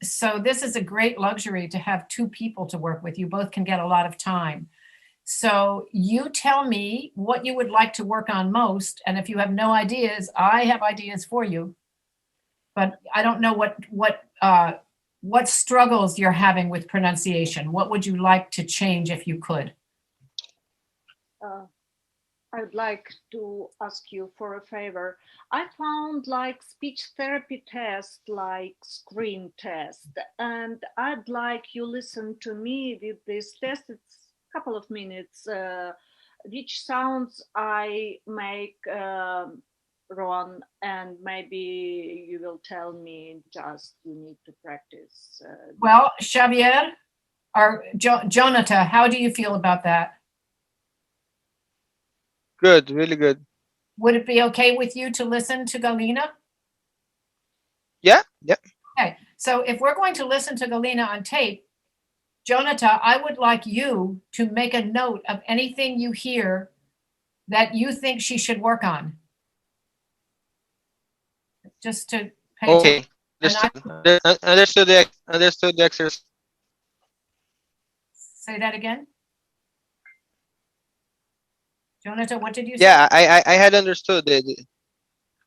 So this is a great luxury to have two people to work with. You both can get a lot of time. So you tell me what you would like to work on most, and if you have no ideas, I have ideas for you. But I don't know what struggles you're having with pronunciation. What would you like to change if you could? I would like to ask you for a favor. I found like speech therapy test, like screen test, and I'd like you listen to me with this test. It's a couple of minutes. Which sounds I make wrong, and maybe you will tell me just you need to practice. Well, Xavier or Jonathan, how do you feel about that? Good, really good. Would it be okay with you to listen to Galina? Yeah, yeah. Okay, so if we're going to listen to Galina on tape, Jonathan, I would like you to make a note of anything you hear that you think she should work on. Just to pay attention. Okay, understood the exercise. Say that again. Jonathan, what did you say? Yeah, I had understood it.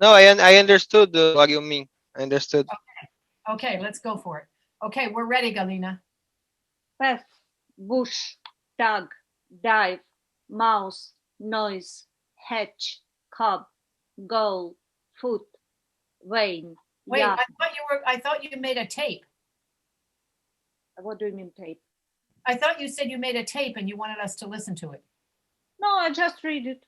No, I understood what you mean. I understood. Okay, let's go for it. Okay, we're ready, Galina. Path, bush, dog, dive, mouse, noise, hedge, cub, goal, foot, vein. Wait, yeah. I thought you made a tape. What do you mean tape? I thought you said you made a tape and you wanted us to listen to it. No, I just read it.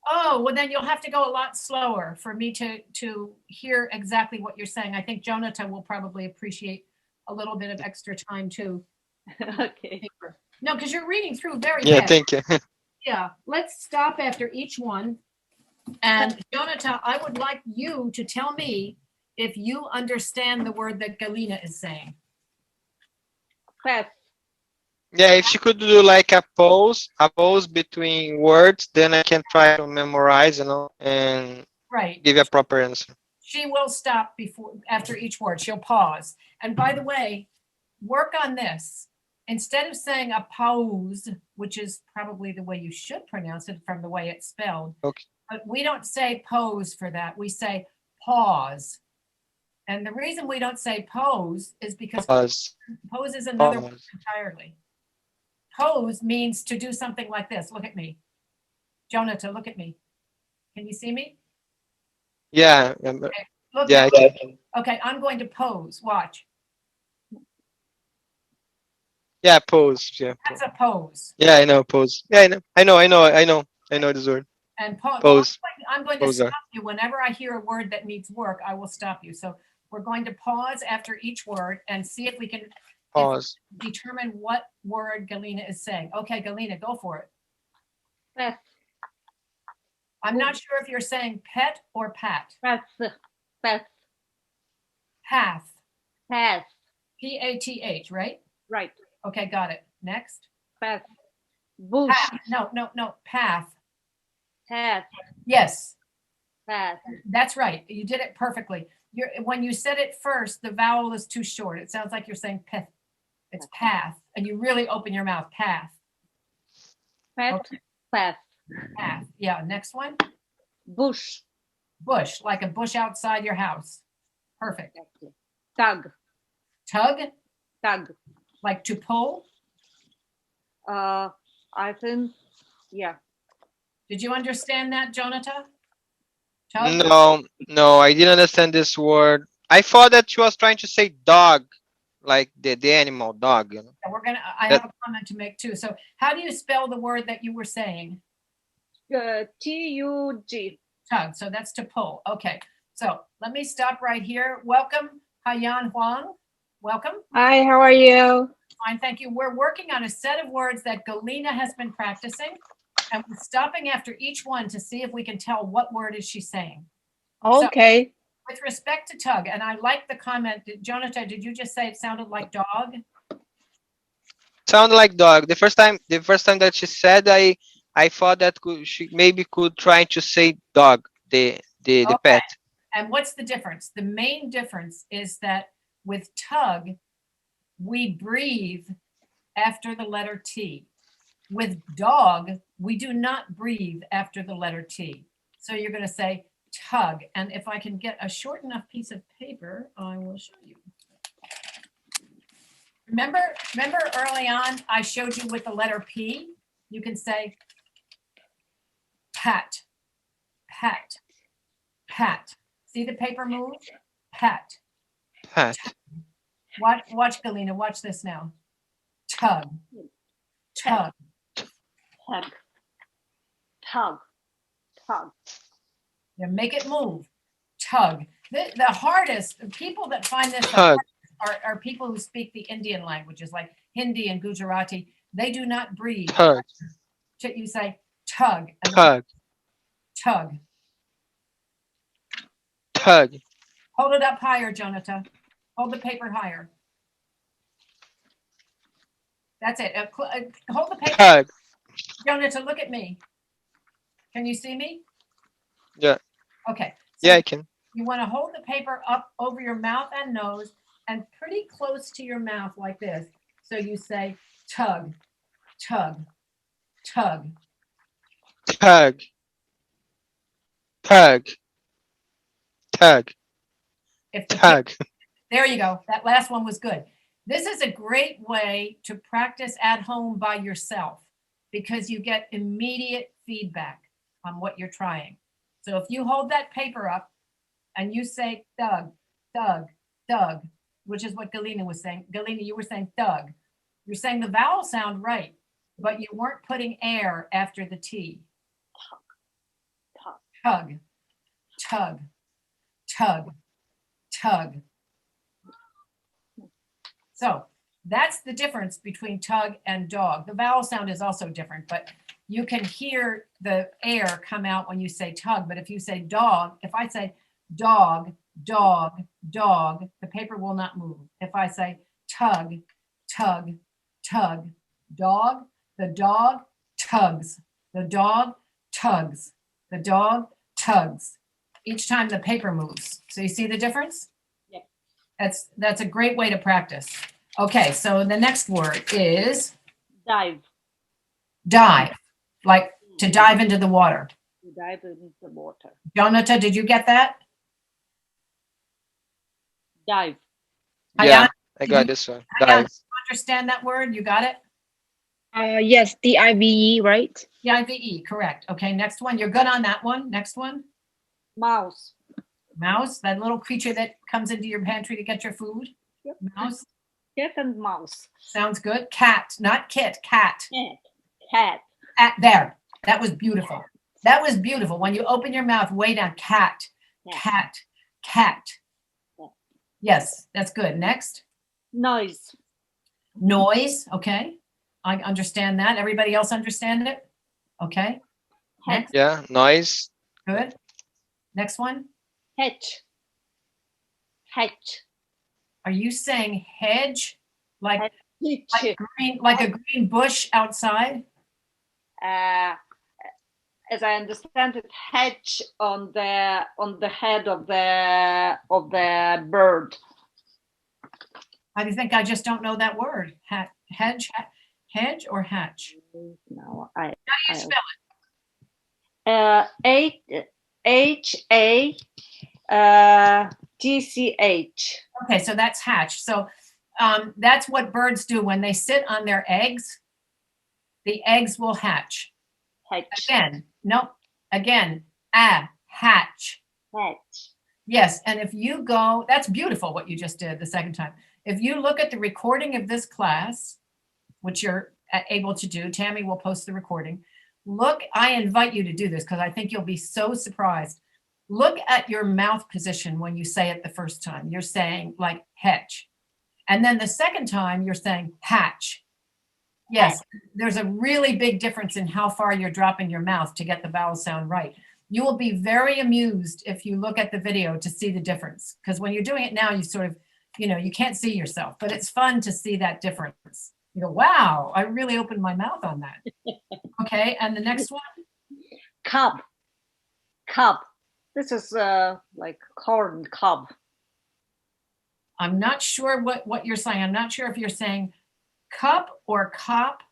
Oh, well then you'll have to go a lot slower for me to hear exactly what you're saying. I think Jonathan will probably appreciate a little bit of extra time too. Okay. No, because you're reading through very Yeah, fast. thank you. Yeah, let's stop after each one. And Jonathan, I would like you to tell me if you understand the word that Galina is saying. Path. Yeah, if she could do like a pause between words, then I can try to memorize, and Right. give a proper answer. She will stop after each word. She'll pause. And by the way, work on this. Instead of saying a pause, which is probably the way you should pronounce it from the way it's spelled, Okay. but we don't say pose for that. We say pause. And the reason we don't say pose is because Pause. pose is another word Pause. entirely. Pose means to do something like this. Look at me. Jonathan, look at me. Can you see me? Yeah. Okay. Look Yeah. now. Okay, I'm going to pose. Watch. Yeah. Pause. Yeah. That's a pose. Yeah, I know. Pause. Yeah, I know this word. And Pose. I'm going to Poser. stop you whenever I hear a word that needs work. I will stop you. So we're going to pause after each word and see if we can determine what word Galina is saying. Okay, Galina, go for it. Path. I'm not sure if you're saying pet or pat. Path. Path. Path. Path. P-A-T-H, right? Right. Okay, got it. Next. Path. Bush. Path. No. Path. Path. Yes. Path. That's right. You did it perfectly. When you said it first, the vowel is too short. It sounds like you're saying pith. It's path. And you really open your mouth. Path. Path. Okay. Path. Path. Yeah. Next one. Bush. Bush, like a bush outside your house. Perfect. Tug. Tug. Tug. Like to pull. I think, yeah. Did you understand that, Jonathan? Tug? No, I didn't understand this word. I thought that she was trying to say dog, like the animal dog. Yeah, I have a comment to make too. So how do you spell the word that you were saying? T-U-G. Tug. So that's to pull. Okay. So let me stop right here. Welcome, Haiyan Huang. Welcome. Hi, how are you? Fine, thank you. We're working on a set of words that Galina has been practicing, and we're stopping after each one to see if we can tell what word is she saying. Okay. So, with respect to tug, and I like the comment, Jonathan, did you just say it sounded like dog? Sounded like dog. The first time that she said, I thought that she maybe could try to say dog, the pet. And what's the difference? The main difference is that With tug, we breathe after the letter T. With dog, we do not breathe after the letter T. So you're going to say tug. And if I can get a short enough piece of paper, I will show you. Remember early on, I showed you with the letter P, you can say pat, pat, pat. See the paper move? Pat. Pat. Watch Galina, watch this now. Tug, tug. Tug. Tug. Tug. Yeah, make it move. Tug. The hardest, people that find this the Tug. hardest are people who speak the Indian languages like Hindi and Gujarati. They do not breathe. Tug. You say tug. And Tug. tug. Tug. Hold it up higher, Jonathan. Hold the paper higher. That's it. Hold the paper. Tug. Jonathan, look at me. Can you see me? Yeah. Okay. So Yeah, I can. you want to hold the paper up over your mouth and nose and pretty close to your mouth like this. So you say tug, tug, tug. Tug. Tug. Tug. If the Tug. There you go. That last one was good. This is a great way to practice at home by yourself because you get immediate feedback on what you're trying. So if you hold that paper up and you say thug, thug, thug, which is what Galina was saying. Galina, you were saying thug. You're saying the vowel sound right, but you weren't putting air after the T. Tug, tug, tug, tug. So that's the difference between tug and dog. The vowel sound is also different, but you can hear the air come out when you say tug. But if you say dog, if I say dog, dog, dog, the paper will not move. If I say tug, tug, tug, dog, the dog tugs, the dog tugs, the dog tugs. Each time the paper moves. So you see the difference? That's a great way to practice. Okay, so the next word is Dive. dive, like to dive into the water. To dive into the water. Jonathan, did you get that? Dive. Yeah, Ayan, I got this one. Ayan, Dive. you understand that word? You got it? Yes, DIVE, right? D-I-V-E, correct. Okay, next one. You're good on that one. Next one. Mouse. Mouse, that little creature that comes into your pantry to get your food. Yep. Mouse. Cat and mouse. Sounds good. Cat, not kit, cat. Cat. There. That was beautiful. That was beautiful. When you open your mouth way down, cat, cat, cat. Yes, that's good. Next. Noise. Noise. Okay. I understand that. Everybody else understand it? Okay. Next. Yeah, noise. Good. Next one. Hedge. Hedge. Are you saying hedge? Like Hedge. green, like a green bush outside? As I understand it, hedge on the head of the bird. I think I just don't know that word. Hedge, hedge or hatch? No, How do you spell it? HAGCH. Okay, so that's hatch. So that's what birds do when they sit on their eggs. The eggs will hatch. Hedge. Again, nope. Again, hatch. Hedge. Yes, and if you go, that's beautiful what you just did the second time. If you look at the recording of this class, which you're able to do, Tammy will post the recording. Look, I invite you to do this because I think you'll be so surprised. Look at your mouth position when you say it the first time. You're saying like hedge. And then the second time you're saying hatch. Yes, there's a really big difference in how far you're dropping your mouth to get the vowel sound right. You will be very amused if you look at the video to see the difference. Because when you're doing it now, you sort of, you can't see yourself, but it's fun to see that difference. You go, wow, I really opened my mouth on that. Okay, and the next one? Cob. Cob. This is like corn cob. I'm not sure what you're saying. I'm not sure if you're saying cup or cop.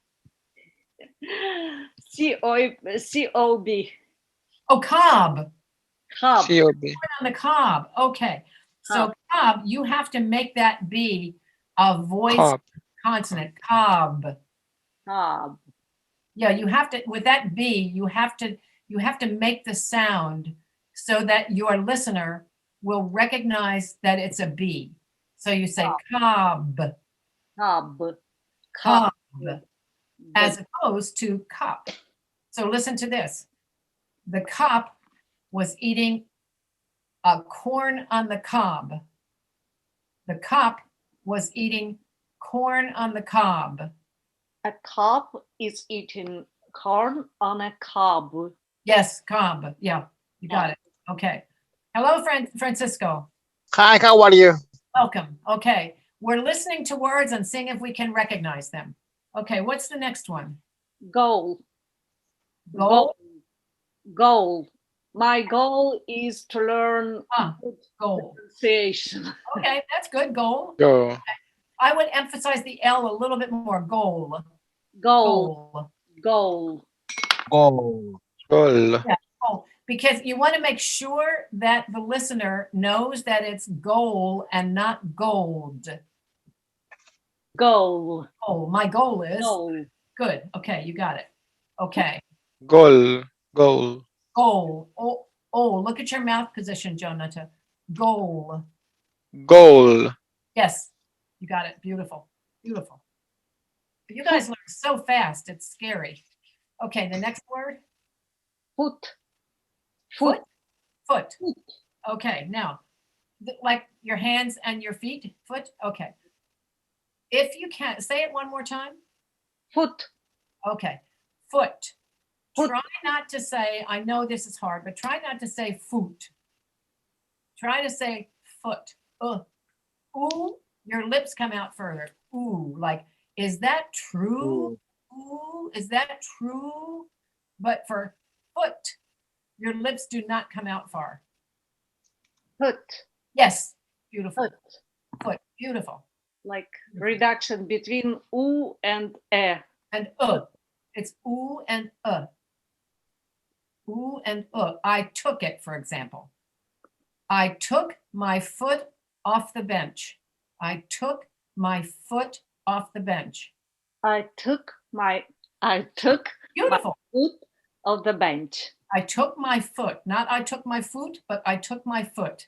C-O-B. Oh, cob. Cob. COB. On the cob. Okay. So cob, you have to make that be a voice Cop. consonant. Cob. Cob. Yeah, you have to, with that B, you have to make the sound so that your listener will recognize that it's a B. So you say cob, Cob. cob, as opposed to cop. So listen to this. The cop was eating a corn on the cob. The cop was eating corn on the cob. A cop is eating corn on a cob. Yes, cob. Yeah, you got it. Okay. Hello, Francisco. Hi, how are you? Welcome. Okay. We're listening to words and seeing if we can recognize them. Okay, what's the next one? Goal. Goal? Goal. My goal is to learn Goal. pronunciation. Okay, that's good. Goal. Go. Okay. I would emphasize the L a little bit more. Goal. Goal. Goal. Goal. Goal. Yeah. Oh, because you want to make sure that the listener knows that it's goal and not gold. Goal. Oh, my goal is Goal. good. Okay, you got it. Okay. Goal. Goal. Goal. Oh, look at your mouth position, Jonathan. Goal. Goal. Yes, you got it. Beautiful. Beautiful. You guys learn so fast. It's scary. Okay, the next word. Foot. Foot. Foot. Okay, now, like your hands and your feet. Foot. Okay. If you can, say it one more time. Foot. Okay. Foot. Foot. Try not to say, I know this is hard, but try not to say foot. Try to say foot. Ooh, your lips come out further. Ooh, like, is that true? Ooh, is that true? But for foot, your lips do not come out far. Foot. Yes, beautiful. Foot. Foot, beautiful. Like reduction between oo and e. And it's ooh and ooh and I took it, for example. I took my foot off the bench. I took my foot off the bench. I took my Beautiful. foot off the bench. I took my foot, not I took my foot, but I took my foot.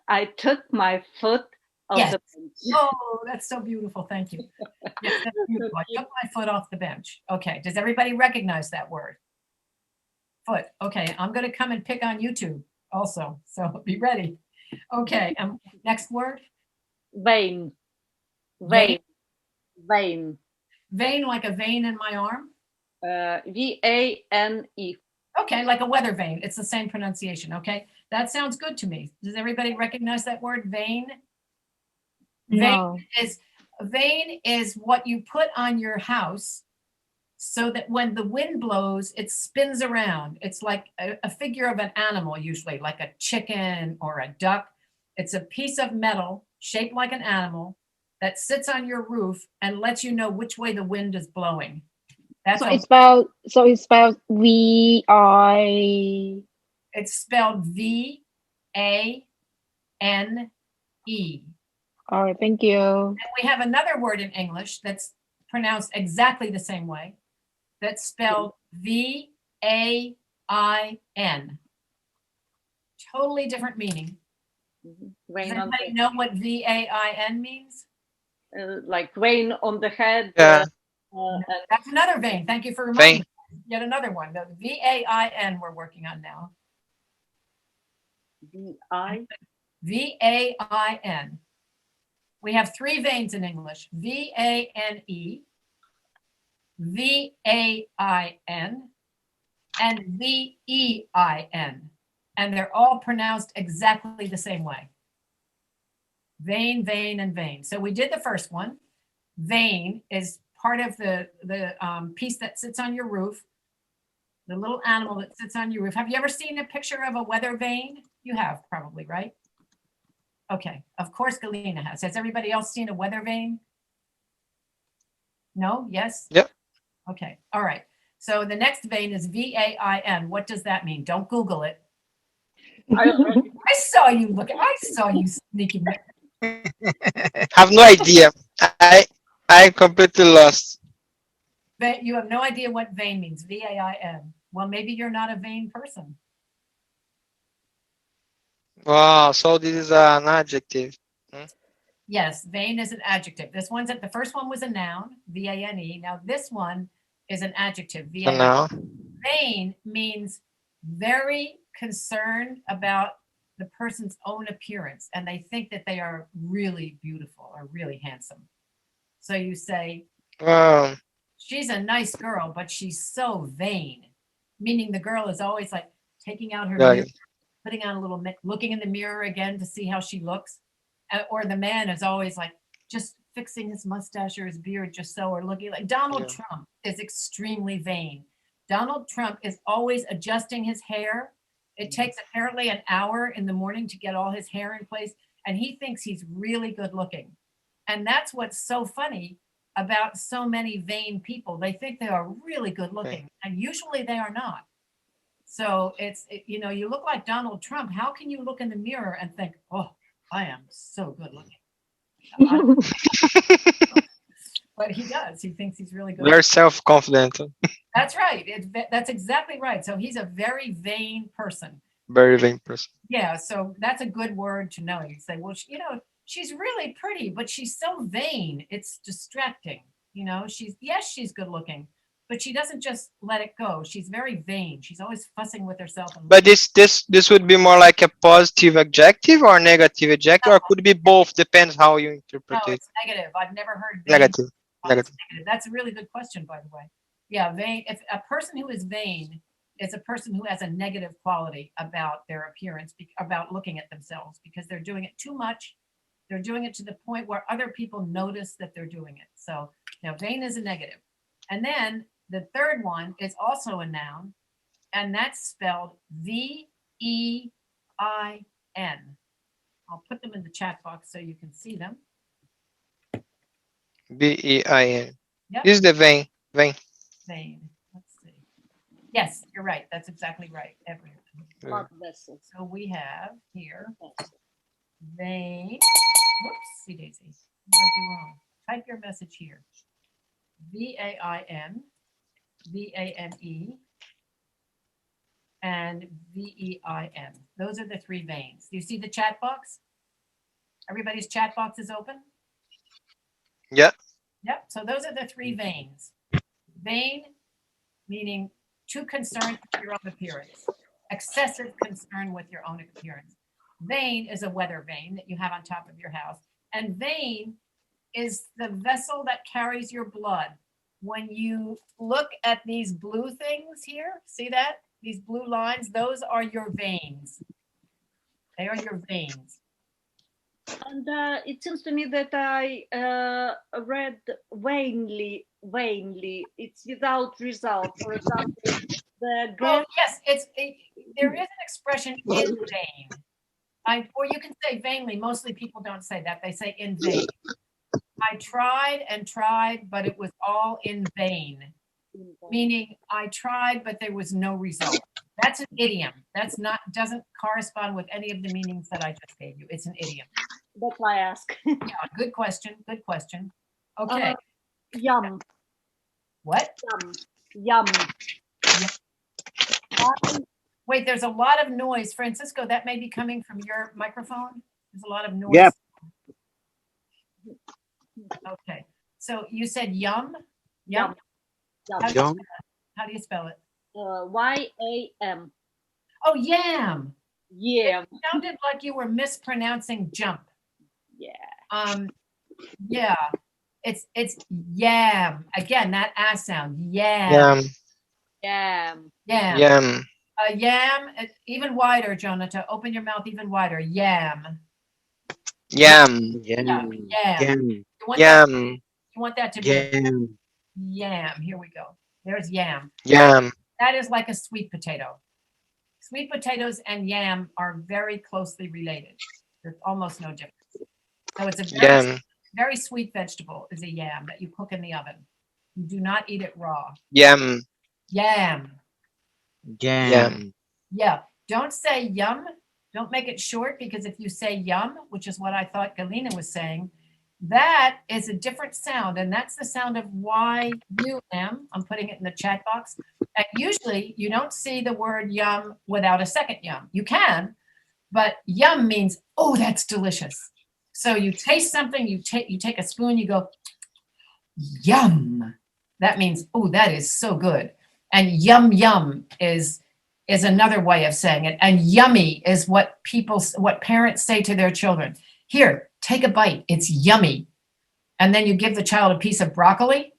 I took my foot off the bench. Oh, that's so beautiful. Thank you. Yes, that's beautiful. I took my foot off the bench. Okay. Does everybody recognize that word? Foot. Okay. I'm going to come and pick on YouTube also. So be ready. Okay. Next word. Vein. Vein. Vein. Vein, like a vein in my arm. V-A-N-E. Okay, like a weather vane. It's the same pronunciation. Okay, that sounds good to me. Does everybody recognize that word, vein? No. Vein is what you put on your house so that when the wind blows, it spins around. It's like a figure of an animal, usually like a chicken or a duck. It's a piece of metal shaped like an animal that sits on your roof and lets you know which way the wind is blowing. So it's spelled V-I. It's spelled V-A-N-E. All right, thank you. And we have another word in English that's pronounced exactly the same way. That's spelled V-A-I-N. Totally different meaning. Does anybody know what V-A-I-N means? Like rain on the head. Yeah. That's another vein. Thank you for reminding me. Yet another one. The V-A-I-N we're working on now. V-A-I-N. We have three veins in English. V-A-N-E, V-A-I-N, and V-E-I-N. And they're all pronounced exactly the same way. Vein, vein, and vein. So we did the first one. Vein is part of the piece that sits on your roof, the little animal that sits on your roof. Have you ever seen a picture of a weather vane? You have probably, right? Okay, of course Galena has. Has everybody else seen a weather vane? No? Yes? Yep. Okay, all right. So the next vein is V-A-I-N. What does that mean? Don't Google it. I saw you look. I saw you sneaking. Have no idea. I completely lost. You have no idea what vain means. V-A-I-N. Well, maybe you're not a vain person. Wow, so this is an adjective. Yes, vain is an adjective. This one's the first one was a noun, V-A-N-E. Now this one is an adjective, So V-A-I-N. now, Vain means very concerned about the person's own appearance, and they think that they are really beautiful or really handsome. So you say, wow, she's a nice girl, but she's so vain, meaning the girl is always like taking out her got mirror, it. putting on a little, looking in the mirror again to see how she looks. Or the man is always like just fixing his mustache or his beard just so, or looking like Donald Yeah. Trump is extremely vain. Donald Trump is always adjusting his hair. It takes apparently an hour in the morning to get all his hair in place, and he thinks he's really good looking. And that's what's so funny about so many vain people. They think they are really good looking, and usually they are not. So you look like Donald Trump. How can you look in the mirror and think, oh, I am so good looking? But he does. He thinks he's really good. Very self-confident. That's right. That's exactly right. So he's a very vain person. Very vain person. Yeah. So that's a good word to know. You say, well, she's really pretty, but she's so vain. It's distracting. She's good looking, but she doesn't just let it go. She's very vain. She's always fussing with herself. But this would be more like a positive adjective or negative adjective, or could be both. Depends how you interpret No, it. it's negative. I've never heard vain. Negative. Negative. That's a really good question, by the way. Yeah, vain. If a person who is vain is a person who has a negative quality about their appearance, about looking at themselves, because they're doing it too much. They're doing it to the point where other people notice that they're doing it. So now vain is a negative. And then the third one is also a noun, and that's spelled V-E-I-N. I'll put them in the chat box so you can see them. B-E-I-N. Yep. This is the vein. Vain. Let's see. Yes, you're right. That's exactly right. Everything. Blood vessels. So we have here vain. Whoopsie daisy. What did I do wrong? Type your message here. V-A-I-N, V-A-N-E, and V-E-I-N. Those are the three veins. Do you see the chat box? Everybody's chat box is open? Yeah. Yep. So those are the three veins. Vain, meaning too concerned with your own appearance. Excessive concern with your own appearance. Vain is a weather vane that you have on top of your house. And vein is the vessel that carries your blood. When you look at these blue things here, see that? These blue lines, those are your veins. They are your veins. And it seems to me that I read vainly. It's without result. For example, the Oh yes, there is an expression in vain. Or you can say vainly. Mostly people don't say that. They say in vain. I tried and tried, but it was all in vain. Meaning I tried, but there was no result. That's an idiom. Doesn't correspond with any of the meanings that I just gave you. It's an idiom. That's why I ask. Yeah, good question. Good question. Okay. Yum. What? Yum. Wait, there's a lot of noise. Francisco, that may be coming from your microphone. There's a lot of noise. Yep. Okay. So you said yum? Yum. Yum. How do you spell it? Y-A-M. Oh, yam. Yeah. It sounded like you were mispronouncing jump. Yeah. Yeah. It's yam. Again, that ass sound. Yam. Yam. Yam. Yam. Yam. Even wider, Jonathan. Open your mouth even wider. Yam. Yam. Yam. Yam. Yam. You want that to be Yam. yam. Here we go. There's yam. Yam. That is like a sweet potato. Sweet potatoes and yam are very closely related. There's almost no difference. So it's a Yam. very sweet vegetable is a yam that you cook in the oven. You do not eat it raw. Yam. Yam. Jam. Yeah. Don't say yum. Don't make it short, because if you say yum, which is what I thought Galina was saying, that is a different sound. And that's the sound of Y-U-M. I'm putting it in the chat box. And usually you don't see the word yum without a second yum. You can, but yum means, oh, that's delicious. So you taste something, you take a spoon, you go, yum. That means, oh, that is so good. And yum yum is another way of saying it. And yummy is what parents say to their children. Here, take a bite. It's yummy. And then you give the child a piece of broccoli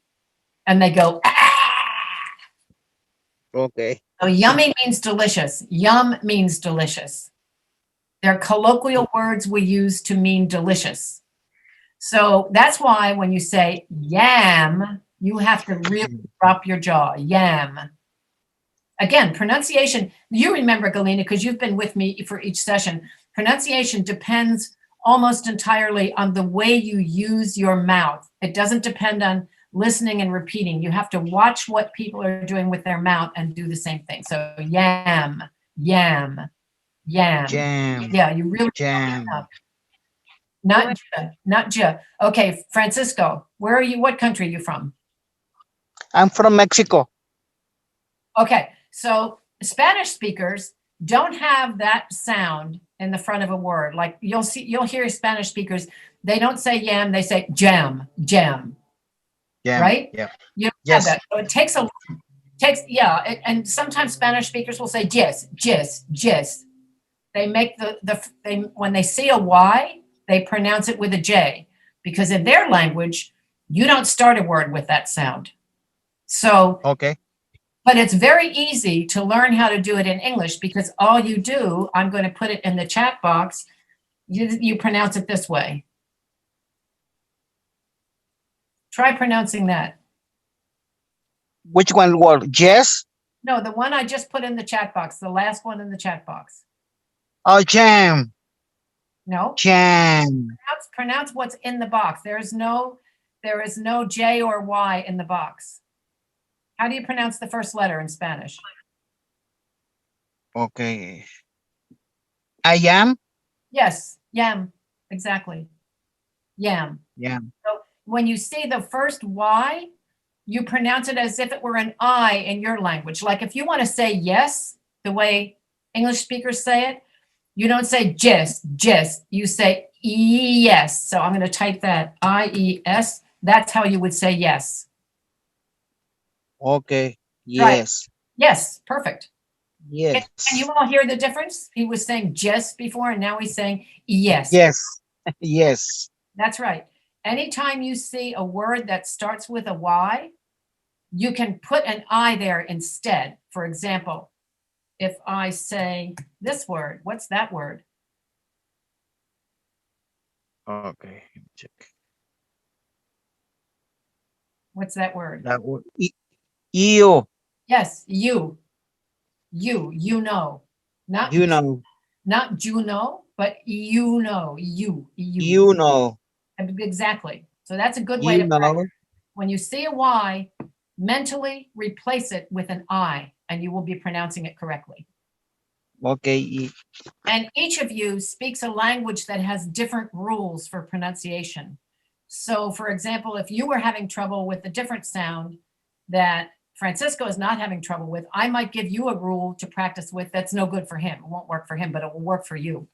and they go, ah. Okay. So yummy means delicious. Yum means delicious. They're colloquial words we use to mean delicious. So that's why when you say yam, you have to really drop your jaw. Yam. Again, pronunciation, you remember, Galina, because you've been with me for each session, pronunciation depends almost entirely on the way you use your mouth. It doesn't depend on listening and repeating. You have to watch what people are doing with their mouth and do the same thing. So yam, yam, yam. Jam. Yeah, you really Jam. not ja. Okay, Francisco, where are you? What country are you from? I'm from Mexico. Okay, so Spanish speakers don't have that sound in the front of a word. Like you'll hear Spanish speakers, they don't say yam, they say jam, jam. Jam. Right? Yeah. You don't Yes. have that. So it takes and sometimes Spanish speakers will say jis. They make when they see a Y, they pronounce it with a J, because in their language, you don't start a word with that sound. So, Okay. but it's very easy to learn how to do it in English, because all you do, I'm going to put it in the chat box, you pronounce it this way. Try pronouncing that. Which one word? Yes? No, the one I just put in the chat box, the last one in the chat box. Oh, jam. No. Jam. Pronounce what's in the box. There is no J or Y in the box. How do you pronounce the first letter in Spanish? Okay. I am? Yes, yam. Exactly. Yam. Yam. So when you see the first Y, you pronounce it as if it were an I in your language. Like if you want to say yes, the way English speakers say it, you don't say just, you say yes. So I'm going to type that I-E-S. That's how you would say yes. Okay. Yes. Yes, perfect. Yes. Can you all hear the difference? He was saying just before, and now he's saying yes. Yes. Yes. That's right. Anytime you see a word that starts with a Y, you can put an I there instead. For example, if I say this word, what's that word? Okay. Check. What's that word? That word. You. Yes, you. You know. Not You know. not Juno, but you know. You. You know. Exactly. So that's a good way You to know. practice. When you see a Y, mentally replace it with an I, and you will be pronouncing it correctly. Okay. And each of you speaks a language that has different rules for pronunciation. So, for example, if you were having trouble with a different sound that Francisco is not having trouble with, I might give you a rule to practice with that's no good for him. It won't work for him, but it will work for you.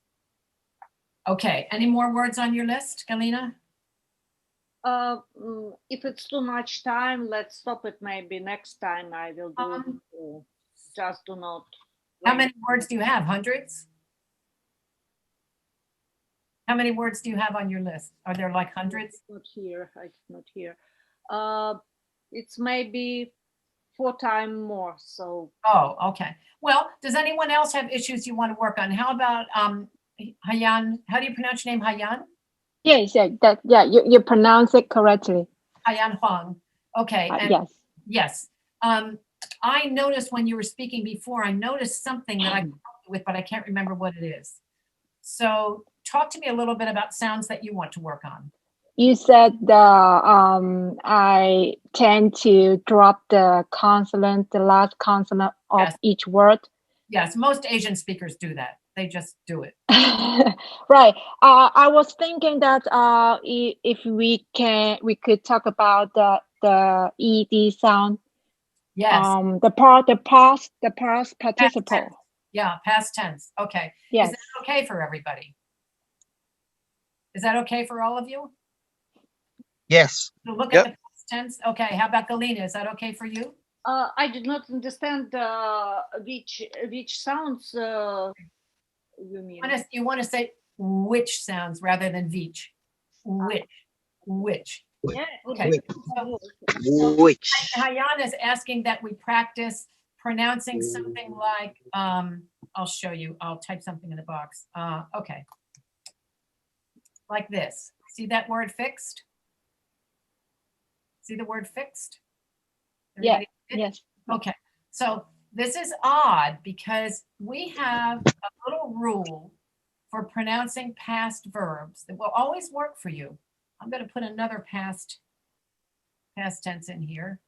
Okay, any more words on your list, Galina? If it's too much time, let's stop it. Maybe next time I will do. Just do not. How many words do you have? Hundreds? How many words do you have on your list? Are there like hundreds? Not here. I not here. It's maybe 4 times more. So. Oh, okay. Well, does anyone else have issues you want to work on? How about Hayan? How do you pronounce your name, Hayan? Yes, you pronounce it correctly. Hayan Huang. Okay. Yes. Yes. I noticed when you were speaking before, I noticed something that I can help you with, but I can't remember what it is. So talk to me a little bit about sounds that you want to work on. You said I tend to drop the consonant, the last consonant of Yes. each word. Yes, most Asian speakers do that. They just do it. Right. I was thinking that if we could talk about the ed sound. Yes. The past participle. Yeah, past tense. Okay. Yes. Is that okay for everybody? Is that okay for all of you? Yes. So look Yep. at the past tense. Okay. How about Galina? Is that okay for you? I did not understand which sounds you mean. You want to say which sounds rather than which. Which. Yeah, Okay. Which? Hayan is asking that we practice pronouncing something like, I'll show you. I'll type something in the box. Okay. Like this. See that word fixed? See the word fixed? Yeah. Everybody get it? Yes. Okay. So this is odd because we have a little rule for pronouncing past verbs that will always work for you. I'm going to put another past tense in here.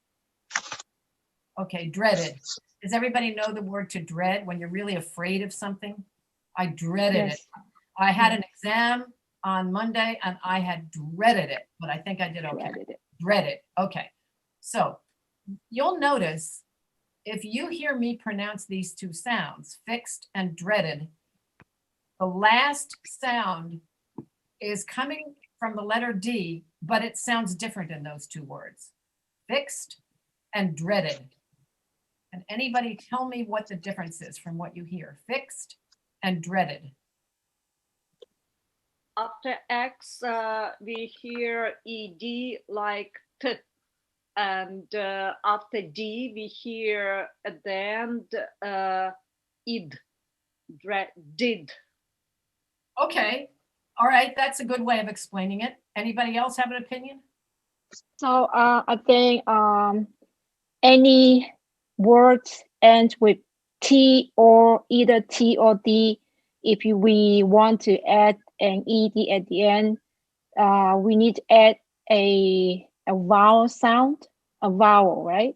Okay, dreaded. Does everybody know the word to dread when you're really afraid of something? I dreaded Yes. it. I had an exam on Monday and I had dreaded it, but I think I did okay. Dreaded. Okay. So you'll notice if you hear me pronounce these two sounds, fixed and dreaded, the last sound is coming from the letter D, but it sounds different in those two words. Fixed and dreaded. And anybody tell me what the difference is from what you hear? Fixed and dreaded. After X, we hear ED like T. And after D, we hear at the end id, did. Okay. All right. That's a good way of explaining it. Anybody else have an opinion? So I think any words end with T or either T or D. If we want to add an ed at the end, we need to add a vowel sound, a vowel, right?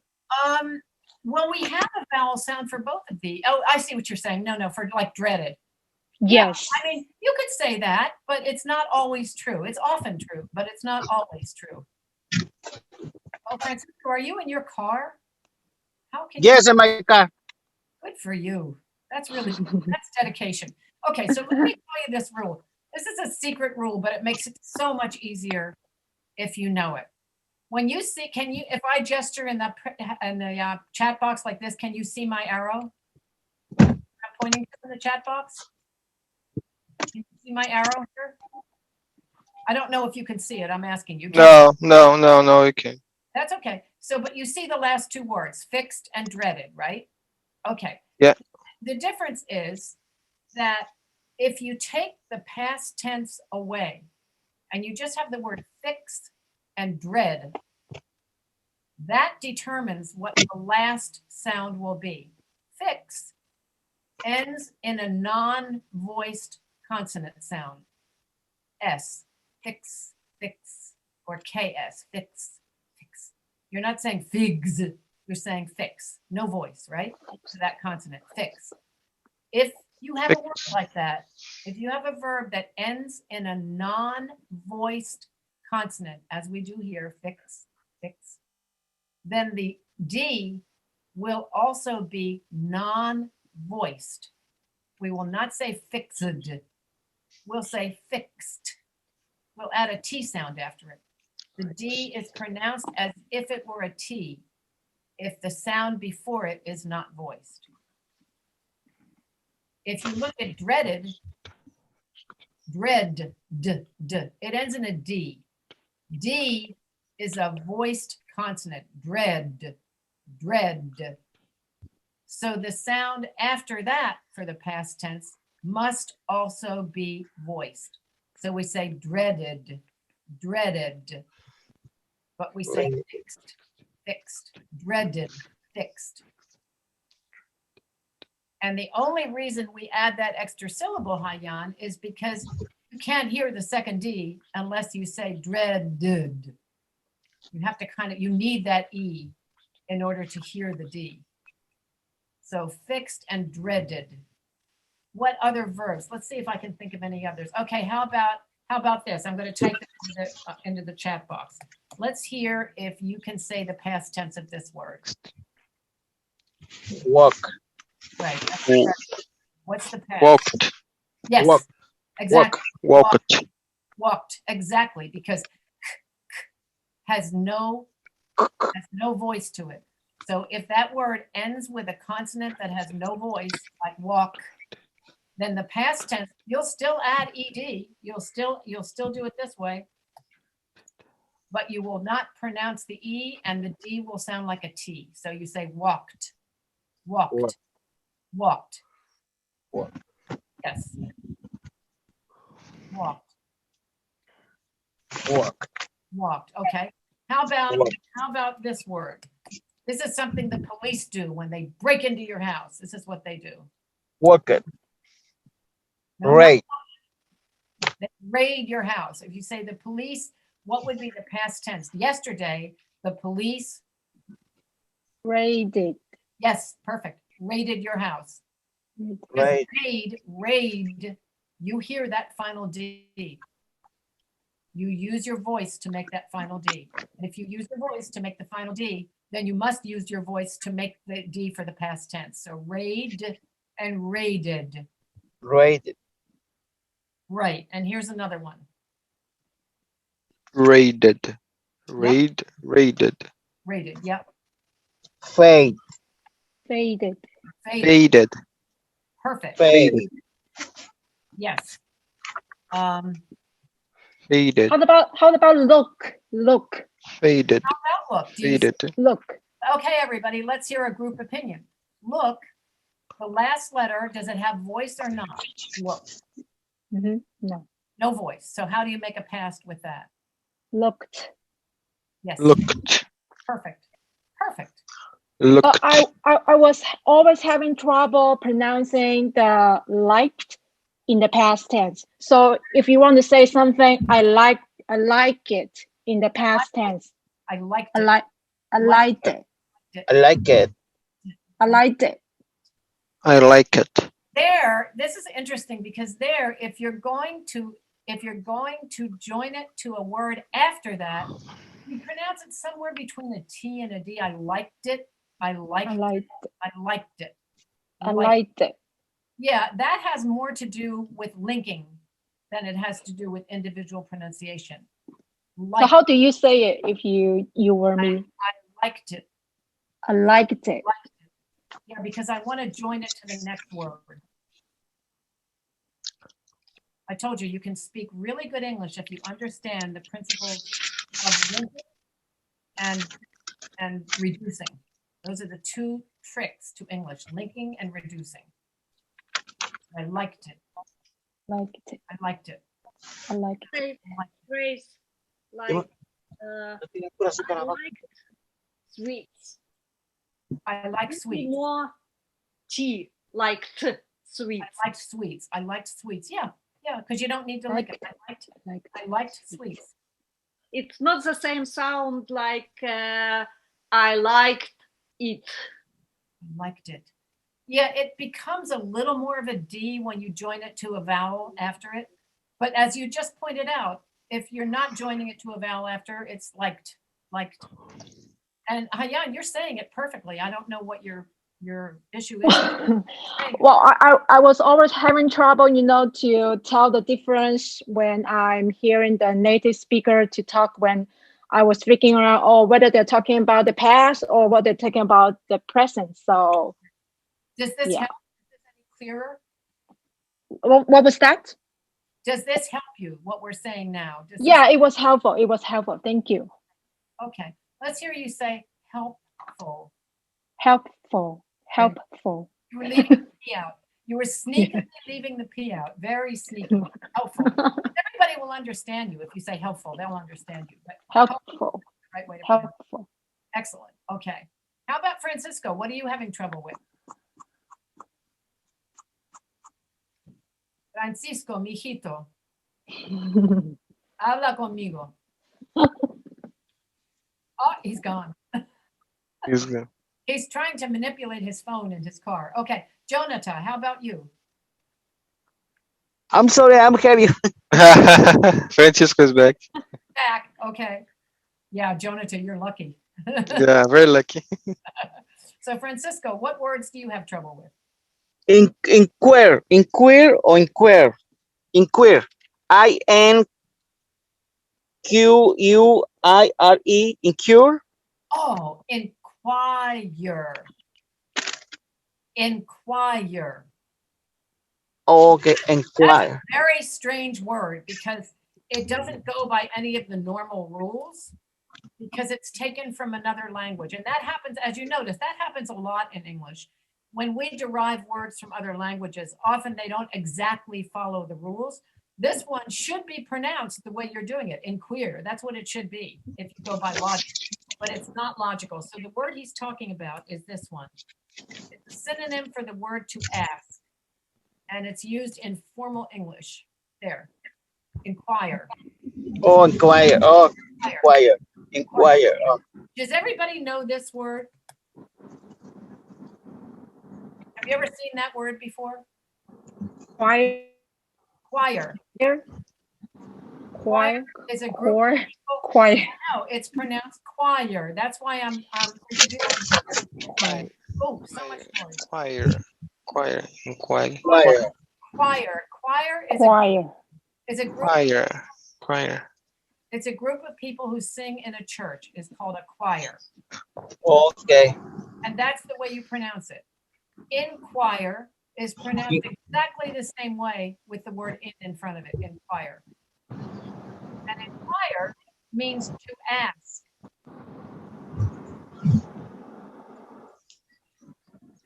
Well, we have a vowel sound for both of these. Oh, I see what you're saying. No, for like dreaded. Yes. Yeah, I mean, you could say that, but it's not always true. It's often true, but it's not always true. Oh, Francisco, are you in your car? How can Yes, in my car. Good for you. That's dedication. Okay, so let me tell you this rule. This is a secret rule, but it makes it so much easier if you know it. When you see, if I gesture in the chat box like this, can you see my arrow? I'm pointing to the chat box. Can you see my arrow here? I don't know if you can see it. I'm asking you. No, you can't. That's okay. So, but you see the last two words, fixed and dreaded, right? Okay. Yeah. The difference is that if you take the past tense away and you just have the word fix and dread, that determines what the last sound will be. Fix ends in a non-voiced consonant sound. S, fix, or KS, fix. You're not saying figs, you're saying fix. No voice, right? To that consonant, fix. If you have a word like that, if you have a verb that ends in a non-voiced consonant, as we do here, fix, then the D will also be non-voiced. We will not say fixed, we'll say fixed. We'll add a T sound after it. The D is pronounced as if it were a T, if the sound before it is not voiced. If you look at dreaded, it ends in a D. D is a voiced consonant, dread. So the sound after that for the past tense must also be voiced. So we say dreaded, but we say fixed, dreaded, fixed. And the only reason we add that extra syllable, Hayan, is because You can't hear the second D unless you say dreaded. You have to you need that E in order to hear the D. So fixed and dreaded. What other verbs? Let's see if I can think of any others. Okay, how about this? I'm going to type it into the chat box. Let's hear if you can say the past tense of this word. Walk. Right. What's the past? Walked. Yes. Walk. Exactly. Walked. Walked. Exactly. Because has no voice to it. So if that word ends with a consonant that has no voice, like walk, then the past tense, you'll still add ed. You'll still do it this way, but you will not pronounce the E, and the D will sound like a T. So you say walked, walked, walked. Walked. Yes. Walked. Walk. Walked. Okay. How about this word? This is something the police do when they break into your house. This is what they do. Walk it. No, Raid. they raid your house. If you say the police, what would be the past tense? Yesterday, the police Raided. Yes, perfect. Raided your house. Raid. Raid, you hear that final D. You use your voice to make that final D. And if you use the voice to make the final D, then you must use your voice to make the D for the past tense. So raid and raided. Raided. Right. And here's another one. Raided. Raided. Raided. Yep. Fade. Faded. Faded. Perfect. Faded. Yes. Faded. How about look? Look. Faded. Outlook. Faded. Look. Okay, everybody, let's hear a group opinion. Look, the last letter, does it have voice or not? Look. Mm-hmm. No. No voice. So how do you make a past with that? Looked. Yes. Looked. Perfect. Perfect. Looked. I was always having trouble pronouncing the liked in the past tense. So if you want to say something, I like it in the past tense. I liked I it. liked it. I like it. I liked it. I like it. There, this is interesting because there, if you're going to join it to a word after that, you pronounce it somewhere between a T and a D. I liked it. I liked I it. liked it. I liked it. I liked it. Yeah, that has more to do with linking than it has to do with individual pronunciation. So how do you say it if you were me? I liked it. I liked it. Yeah, because I want to join it to the next word. I told you, you can speak really good English if you understand the principles of linking and reducing. Those are the two tricks to English, linking and reducing. I liked it. Liked it. I liked it. I liked it. Say phrase like I like sweets. I like sweets. More T like sweets. I liked sweets. I liked sweets. Yeah, because you don't need to link it. I liked sweets. It's not the same sound like I liked it. I liked it. Yeah, it becomes a little more of a D when you join it to a vowel after it. But as you just pointed out, if you're not joining it to a vowel after, it's liked. And Hayan, you're saying it perfectly. I don't know what your issue is. Well, I was always having trouble, to tell the difference when I'm hearing the native speaker to talk when I was figuring out whether they're talking about the past or what they're talking about the present. So Does this help? Is this any clearer? What was that? Does this help you, what we're saying now? It was helpful. It was helpful. Thank you. Okay. Let's hear you say helpful. Helpful. You were leaving the P out. You were sneakily leaving the P out. Very sneaky. Helpful. Everybody will understand you if you say helpful. They'll understand you. But helpful. Right way to helpful. Excellent. Okay. How about Francisco? What are you having trouble with? Francisco, mijito. Habla conmigo. Oh, he's gone. He's good. He's trying to manipulate his phone in his car. Okay, Jonathan, how about you? I'm sorry, I'm heavy. Francisco's back. Back. Okay. Yeah, Jonathan, you're lucky. Yeah, very lucky. So, Francisco, what words do you have trouble with? Inquire or inquire. Inquire. INQUIRE. Inquire. Oh, inquire. Inquire. Okay, That's a inquire. very strange word because it doesn't go by any of the normal rules because it's taken from another language. And that happens, as you notice, that happens a lot in English. When we derive words from other languages, often they don't exactly follow the rules. This one should be pronounced the way you're doing it, inquire. That's what it should be if you go by logic, but it's not logical. So the word he's talking about is this one. It's a synonym for the word to ask, and it's used in formal English. There, inquire. Oh, inquire. Oh, Inquire. inquire. Inquire. Oh. Does everybody know this word? Have you ever seen that word before? Choir. Choir. Choir. Is a group. Choir. Of people. Choir. No, it's pronounced choir. That's why I'm introducing you. Oh, so much noise. Choir. Choir. Inquire. Inquire. Choir. Choir Choir. is a group. Choir. Choir. It's a group of people who sing in a church. Is called a choir, Okay. and that's the way you pronounce it. Inquire is pronounced exactly the same way with the word in front of it. Inquire. And inquire means to ask.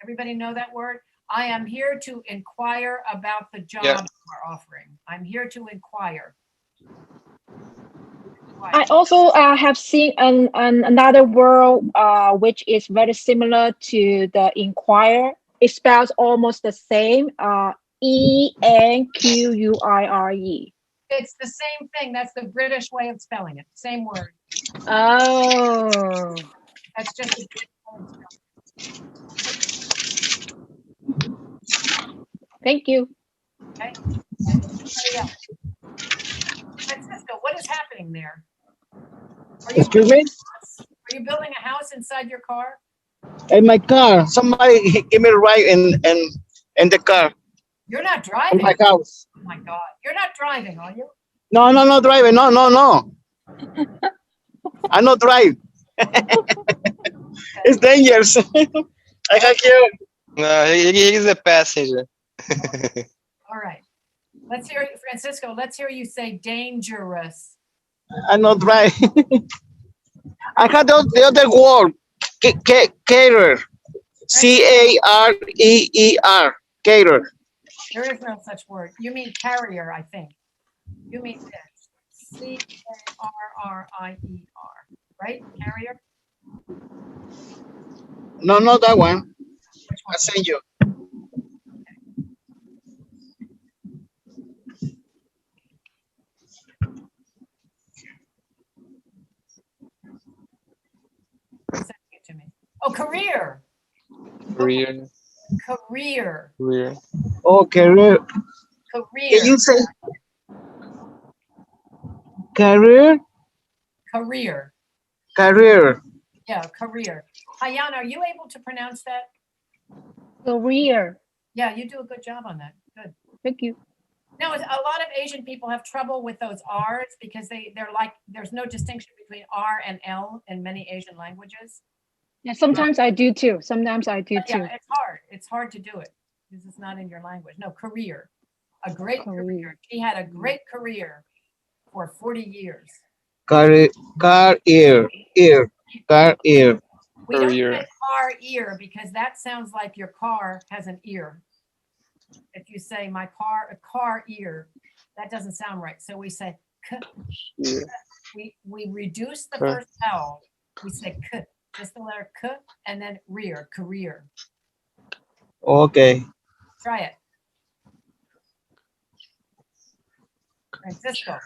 Everybody know that word? I am here to inquire about the job we're offering. I'm here to inquire. I also have seen another word which is very similar to the inquire. It spells almost the same. ENQUIRE. It's the same thing. That's the British way of spelling it. Same word. Oh. That's just a British way of spelling it. Thank you. Okay. Anybody else? Francisco, what is happening there? Excuse me? Are you building a house inside your car? In my car. Somebody give me a ride in the car. You're not In driving. my house. Oh my God. You're not driving, are you? No, driving. No. I not drive. It's dangerous. I can hear. No, he's a passenger. All right. Let's hear you, Francisco. Let's hear you say dangerous. I not drive. I had the other word. Cater. CAREER. Cater. There is no such word. You mean carrier, I think. You mean this. CARRIER, right? Carrier? No, not that one. Which one? I send you. Who's sending it to me? Oh, career. Career. Career. Career. Oh, career. Can Career. you say career? Career. Career. Yeah, career. Ayana, are you able to pronounce that? Career. Yeah, you do a good job on that. Good. Thank you. No, a lot of Asian people have trouble with those R's because they're like, there's no distinction between R and L in many Asian languages. Yeah, sometimes I do too. Yeah, it's hard. It's hard to do it because it's not in your language. No, career. A great career. She had a great career for 40 years. Career. Ear. Career. We don't Career. say car ear because that sounds like your car has an ear. If you say my car, a car ear, that doesn't sound right. So we say k. Yeah. We reduce the first L. We say k, just the letter k, and then rear, career. Okay. Try it. Francisco.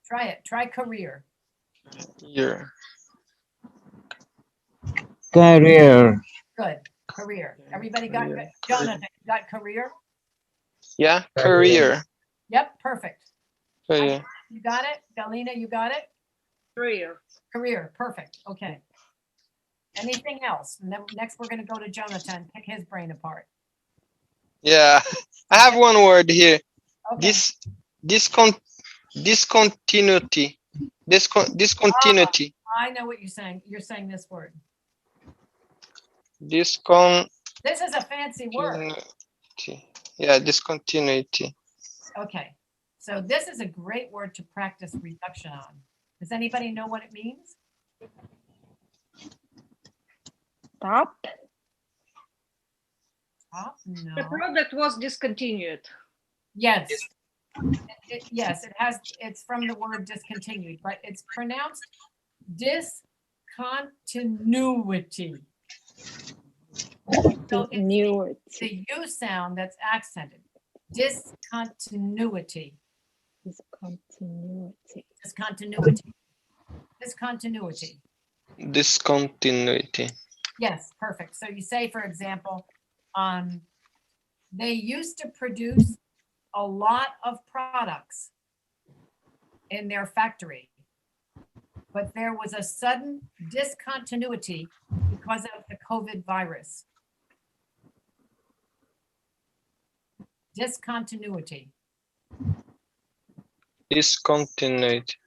Try it. Try career. Year. Career. Good. Career. Everybody got good. Jonathan, you got career? Yeah, career. Yep, perfect. Career. You got it? Galina, you got it? Career. Career, perfect. Okay. Anything else? And then next we're going to go to Jonathan, pick his brain apart. Yeah, I have one word here. Okay. Discontinuity. Discontinuity. I know what you're saying. You're saying this word. Discontinuity. This is a fancy word. Yeah, discontinuity. Okay. So this is a great word to practice reduction on. Does anybody know what it means? Stop. Stop? No. The product was discontinued. Yes. Yes, it's from the word discontinued, but it's pronounced discontinuity. So Continuity. it's the U sound that's accented. Discontinuity. Discontinuity. Discontinuity. Discontinuity. Discontinuity. Yes, perfect. So you say, for example, they used to produce a lot of products in their factory, but there was a sudden discontinuity because of the COVID virus. Discontinuity. Discontinuity.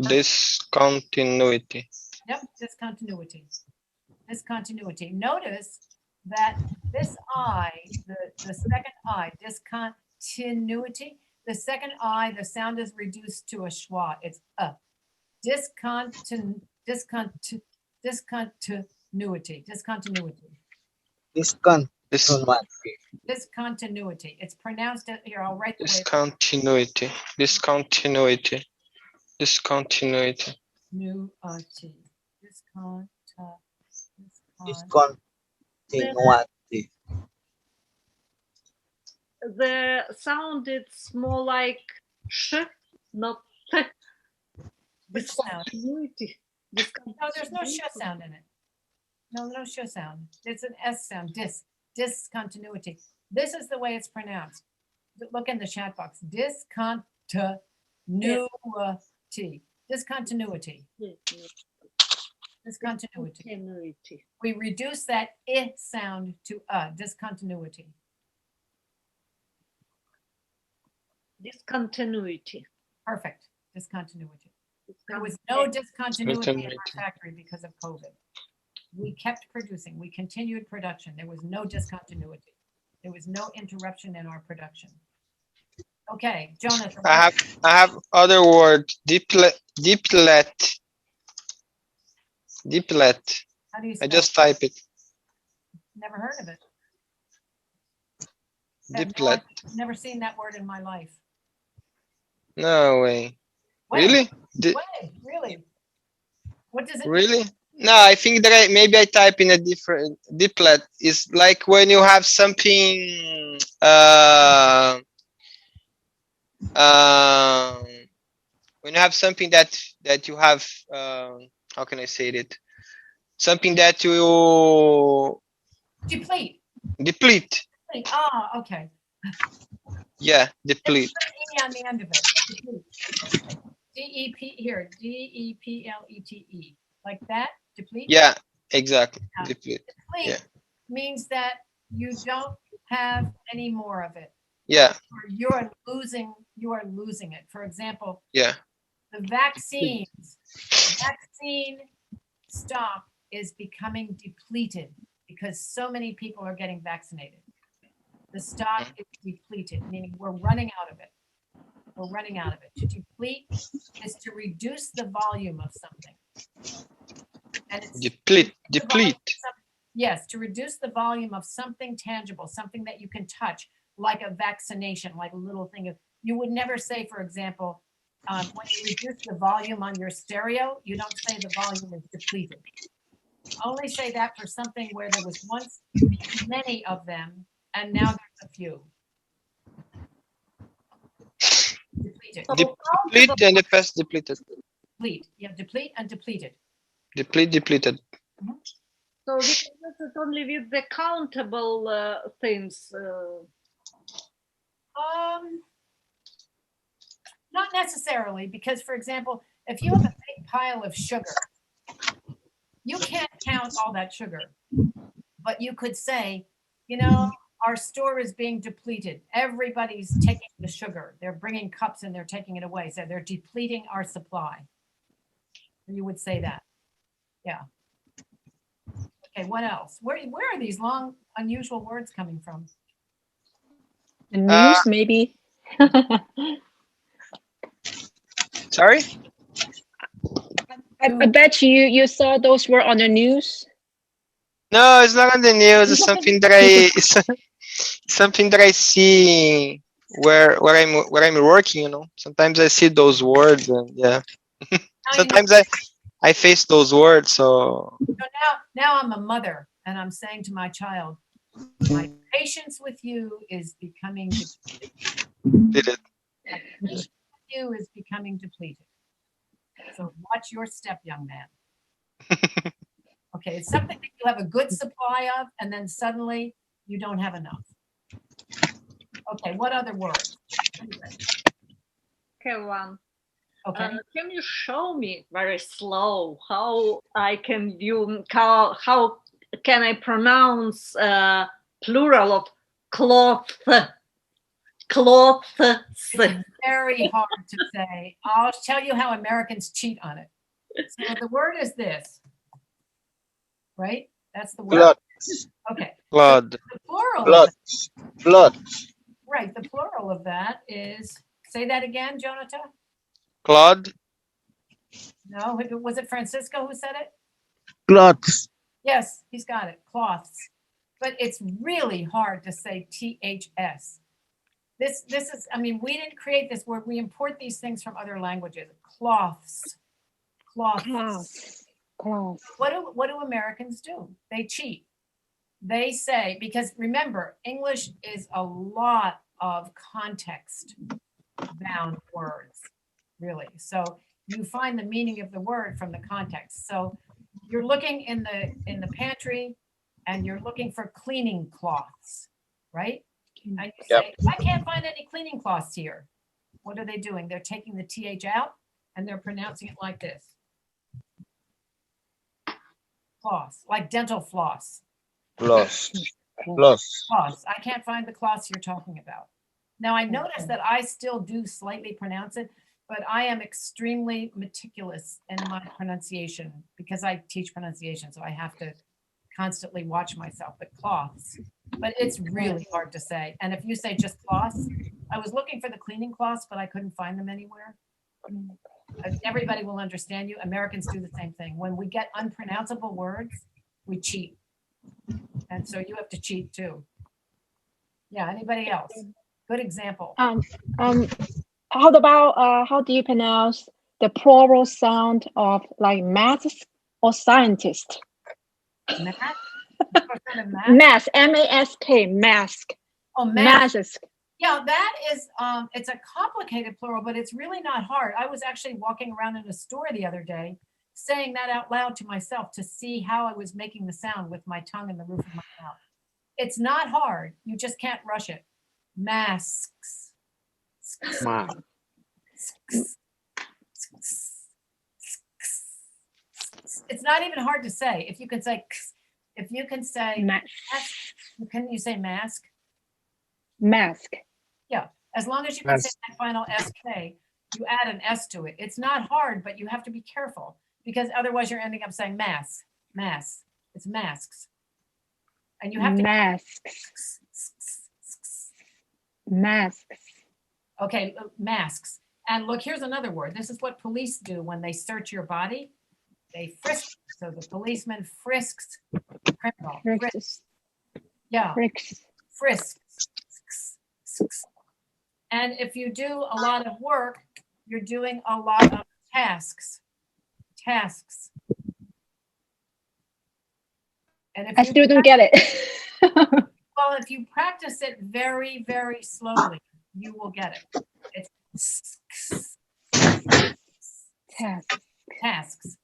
Discontinuity. Yep, discontinuity. Discontinuity. Notice that this I, the second I, discontinuity, the second I, the sound is reduced to a schwa. It's a. Discontinuity. Discontinuity. Discontinuity. It's pronounced here. I'll write the way. Discontinuity. Discontinuity. Discontinuity. Discontinuity. Discontinuity. The sound it's more like sh, not t. Which sound? Discontinuity. No, there's no sh sound in it. No sh sound. It's an S sound. Discontinuity. This is the way it's pronounced. Look in the chat box. Discontinuity. Discontinuity. Discontinuity. We reduce that I sound to discontinuity. Discontinuity. Perfect. Discontinuity. There was no discontinuity in our factory because of COVID. We kept producing. We continued production. There was no discontinuity. There was no interruption in our production. Okay, Jonathan. I have other word. Diplet. How do you spell I just type it. Never heard of it. Diplet. Never seen that word in my life. No way. Way. Really? Really? What does it mean? Really? No, I think that maybe I type in a different. Diplet is like when you have something. When you have something that you have. How can I say it? Something that you Deplete. Deplete. Ah, okay. Yeah, deplete. E on the end of it. Deplete. D-E-P here. D-E-P-L-E-T-E. Like that? Deplete? Yeah, exactly. Yeah. Deplete. Deplete means that you don't have any more of it. Yeah. Or you are losing it. For example, yeah. The vaccine stock is becoming depleted because so many people are getting vaccinated. The stock is depleted, meaning we're running out of it. We're running out of it. To deplete is to reduce the volume of something. And it's deplete. Yes, to reduce the volume of something tangible, something that you can touch, like a vaccination, like a little thing. You would never say, for example, when you reduce the volume on your stereo, you don't say the volume is depleted. Only say that for something where there was once many of them and now there's a few. Depleted. Deplete and the past depleted. Deplete. Yeah, deplete and depleted. Deplete, depleted. So we can use it only with the countable things. Not necessarily, because for example, if you have a big pile of sugar, you can't count all that sugar, but you could say, you know, our store is being depleted. Everybody's taking the sugar. They're bringing cups and they're taking it away. So they're depleting our supply. You would say that. Yeah. Okay, what else? Where are these long, unusual words coming from? The news, maybe. Sorry? I bet you saw those were on the news. No, it's not on the news. It's something that something that I see where I'm working. You know, sometimes I see those words, and yeah. Sometimes I face those words. So now I'm a mother, and I'm saying to my child, my patience with you is becoming depleted. My patience with you is becoming depleted. So watch your step, young man. Okay, it's something that you have a good supply of, and then suddenly you don't have enough. Okay, what other words? Okay, one. Okay. Can you show me very slow how I can do how can I pronounce plural of cloth? Cloths. It's very hard to say. I'll tell you how Americans cheat on it. So the word is this, right? That's the word. Blood. Okay. blood. So the plural. Blood. Blood. Right. The plural of that is. Say that again, Jonathan. Claude. No, was it Francisco who said it? Cloths. Yes, he's got it. Cloths. But it's really hard to say THS. This is, I mean, we didn't create this word. We import these things from other languages. Cloths. Cloths. Cloth. What do Americans do? They cheat. They say, because remember, English is a lot of context bound words, really. So you find the meaning of the word from the context. So you're looking in the pantry and you're looking for cleaning cloths, right? And you say, I can't find any cleaning cloths here. What are they doing? They're taking the TH out and they're pronouncing it like this. Floss, like dental floss. Floss. Floss. Floss. I can't find the cloths you're talking about. Now I notice that I still do slightly pronounce it, but I am extremely meticulous in my pronunciation because I teach pronunciation, so I have to constantly watch myself. But cloths, but it's really hard to say. And if you say just cloths, I was looking for the cleaning cloths, but I couldn't find them anywhere. Everybody will understand you. Americans do the same thing. When we get unpronounceable words, we cheat. And so you have to cheat too. Yeah, anybody else? Good example. How about how do you pronounce the plural sound of like mask or scientist? Mask? Mask, M-A-S-K, mask. Oh, mask. Mask. Yeah, that is, it's a complicated plural, but it's really not hard. I was actually walking around in a store the other day saying that out loud to myself to see how I was making the sound with my tongue in the roof of my mouth. It's not hard. You just can't rush it. Masks. It's not even hard to say. If you can say mask, can you say mask? Mask. Yeah, as long as you can say that final SK, you add an S to it. It's not hard, but you have to be careful because otherwise you're ending up saying mask. It's masks. And you have to masks. Masks. Okay, masks. And look, here's another word. This is what police do when they search your body. They frisk. So the policeman frisks the criminal. Frisks. Yeah. Frisks. And if you do a lot of work, you're doing a lot of tasks. And if I still don't get it. Well, if you practice it very, very slowly, you will get it. It's Task. Tasks.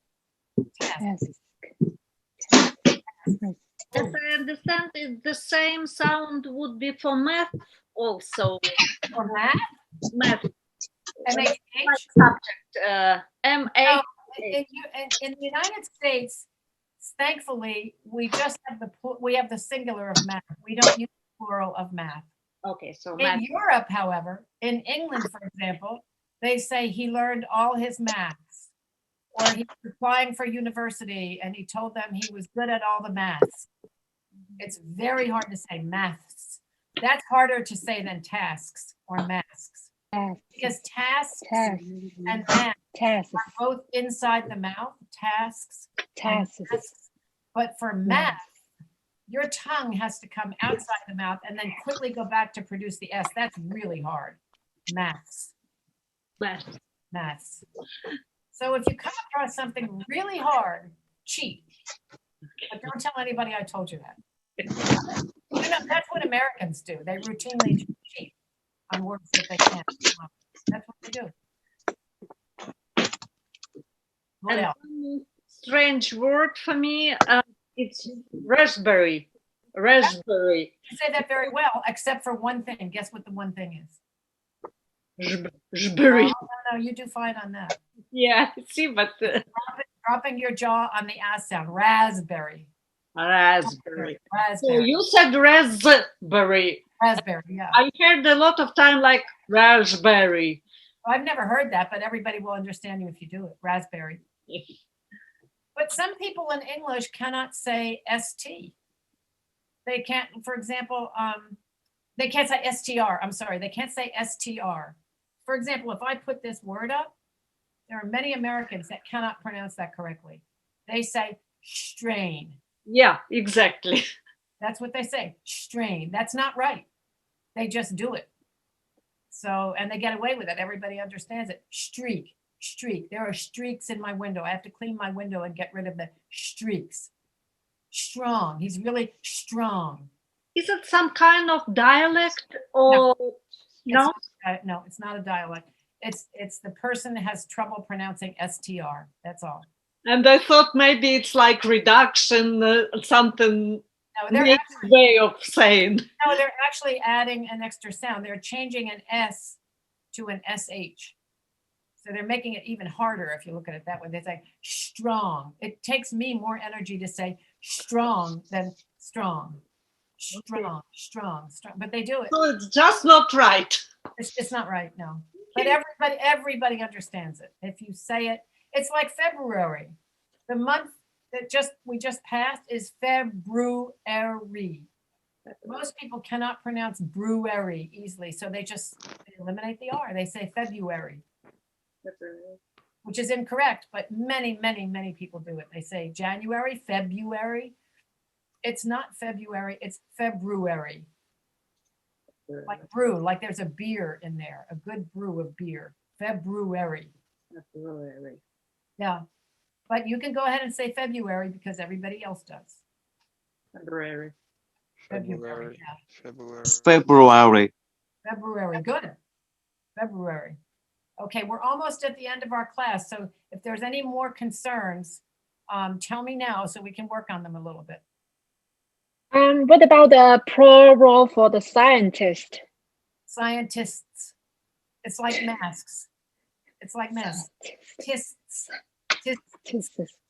Task. As I understand, the same sound would be for math also. For math, Math. MATH. Subject. M-A. In the United States, thankfully, we just have the singular of math. We don't use the plural of math. Okay, so In math. Europe, however, in England, for example, they say he learned all his maths, or he was applying for university and he told them he was good at all the maths. It's very hard to say maths. That's harder to say than tasks or masks, because tasks and math are both inside the mouth, tasks. But for math, your tongue has to come outside the mouth and then quickly go back to produce the S. That's really hard. Maths. So if you come across something really hard, cheat. But don't tell anybody I told you that. That's what Americans do. They routinely cheat on words that they can't. That's what they do. What else? Strange word for me. It's raspberry. Raspberry. You say that very well, except for one thing. Guess what the one thing is? Raspberry. No, you do fine on that. Yeah, see, but dropping your jaw on the ass sound. Raspberry. Raspberry. So Raspberry. you said raspberry. Raspberry, yeah. I heard a lot of time like raspberry. I've never heard that, but everybody will understand you if you do it. Raspberry. But some people in English cannot say ST. They can't, for example, they can't say STR. I'm sorry, they can't say STR. For example, if I put this word up, there are many Americans that cannot pronounce that correctly. They say strain. Yeah, exactly. That's what they say, strain. That's not right. They just do it. So, and they get away with it. Everybody understands it. Streak. There are streaks in my window. I have to clean my window and get rid of the streaks. Strong. He's really strong. Is it some kind of dialect or no? No, it's not a dialect. It's the person that has trouble pronouncing STR. That's all. And I thought maybe it's like reduction, something. No, they're actually, way of saying. No, they're actually adding an extra sound. They're changing an S to an SH. So they're making it even harder if you look at it that way. They say strong. It takes me more energy to say strong than strong. Strong. But they do it. So it's just not right. It's not right, no. But everybody understands it. If you say it, it's like February. The month that we just passed is February. Most people cannot pronounce brewery easily, so they eliminate the R. They say February, which is incorrect, but many people do it. They say January, February. It's not February, it's February. Like brew, like there's a beer in there, a good brew of beer. February. Yeah. But you can go ahead and say February because everybody else does. February. Yeah. February. Good. February. Okay, we're almost at the end of our class. So if there's any more concerns, tell me now so we can work on them a little bit. What about the plural for the scientist? Scientists. It's like masks. Tists.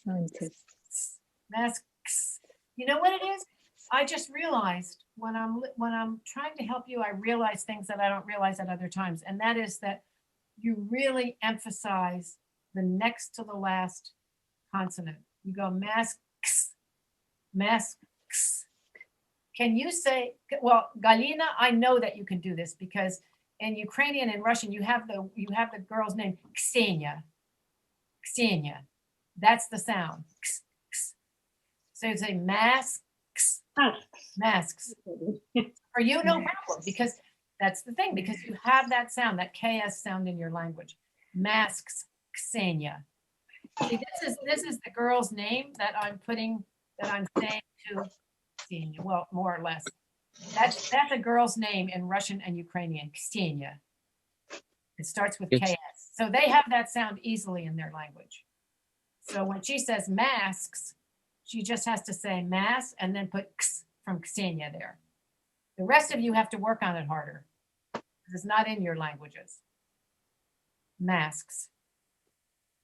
Scientists. Masks. You know what it is? I just realized when I'm trying to help you, I realize things that I don't realize at other times. And that is that you really emphasize the next to the last consonant. You go masks. Can you say, well, Galina, I know that you can do this because in Ukrainian and Russian, you have the girl's name, Ksenia. That's the sound. So you say masks. For you, no problem, because that's the thing, because you have that sound, that KS sound in your language. Masks, Ksenia. See, this is the girl's name that I'm saying to Ksenia. Well, more or less. That's a girl's name in Russian and Ukrainian, Ksenia. It starts with Yes. KS. So they have that sound easily in their language. So when she says masks, she just has to say mass and then put X from Ksenia there. The rest of you have to work on it harder. It's not in your languages. Masks.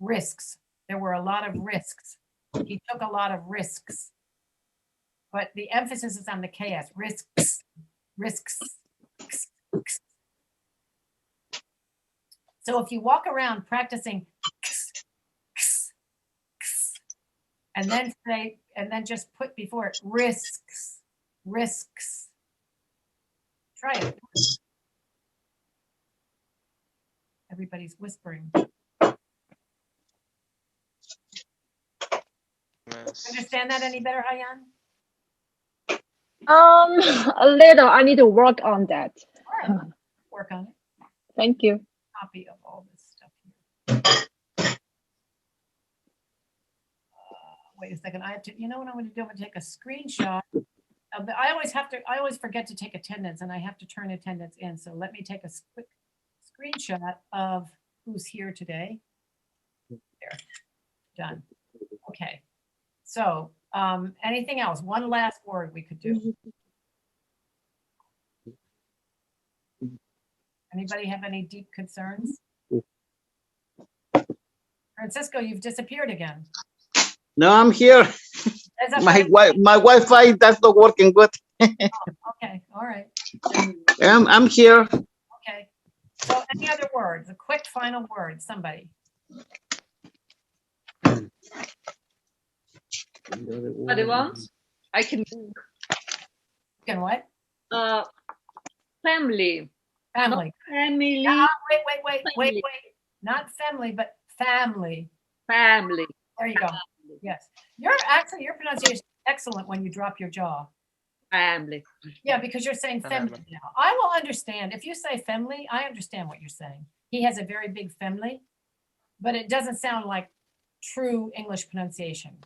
Risks. There were a lot of risks. He took a lot of risks. But the emphasis is on the KS. Risks. Risks. So if you walk around practicing and then say, and then just put before it risks. Try it. Everybody's whispering. Understand that any better, Hayan? A little. I need to work on that. All right. Work on it. Thank you. Copy of all this stuff here. Wait a second. I have to, you know what I'm going to do? I'm going to take a screenshot. I always forget to take attendance, and I have to turn attendance in. So let me take a quick screenshot of who's here today. There. Done. Okay. So anything else? One last word we could do. Anybody have any deep concerns? Francisco, you've disappeared again. No, I'm here. My Wi-Fi that's not working good. Oh, okay, all right. I'm here. Okay. So any other words? A quick final word, somebody. Anybody wants? I can. You can what? Family. Family. Family. Wait. Not family, but family. Family. There you go. Yes. Your pronunciation is excellent when you drop your jaw. Family. Yeah, because you're saying family now. I will understand. If you say family, I understand what you're saying. He has a very big family, but it doesn't sound like true English pronunciation.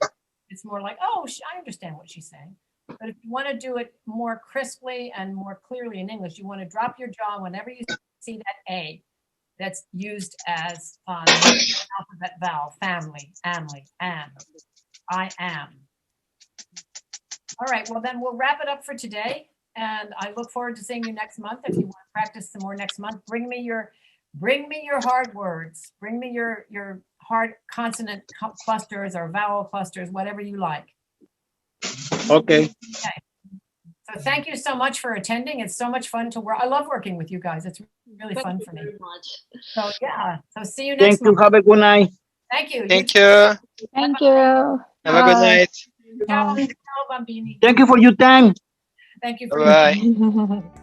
It's more like, oh, I understand what she's saying. But if you want to do it more crisply and more clearly in English, you want to drop your jaw whenever you see that A that's used as alphabet vowel, family, am, I am. All right, well then we'll wrap it up for today. And I look forward to seeing you next month. If you want to practice some more next month, bring me your hard words. Bring me your hard consonant clusters or vowel clusters, whatever you like. Okay. Okay. So thank you so much for attending. It's so much fun to work. I love working with you guys. It's really fun for me. Thank you very much. So yeah. So see you next Thank you. month. Have a good night. Thank you. Thank you. Thank you. Have a good Bye. night. Ciao, Bye. ciao, bambini. Thank you for your time. Thank you for your Bye-bye. Bye.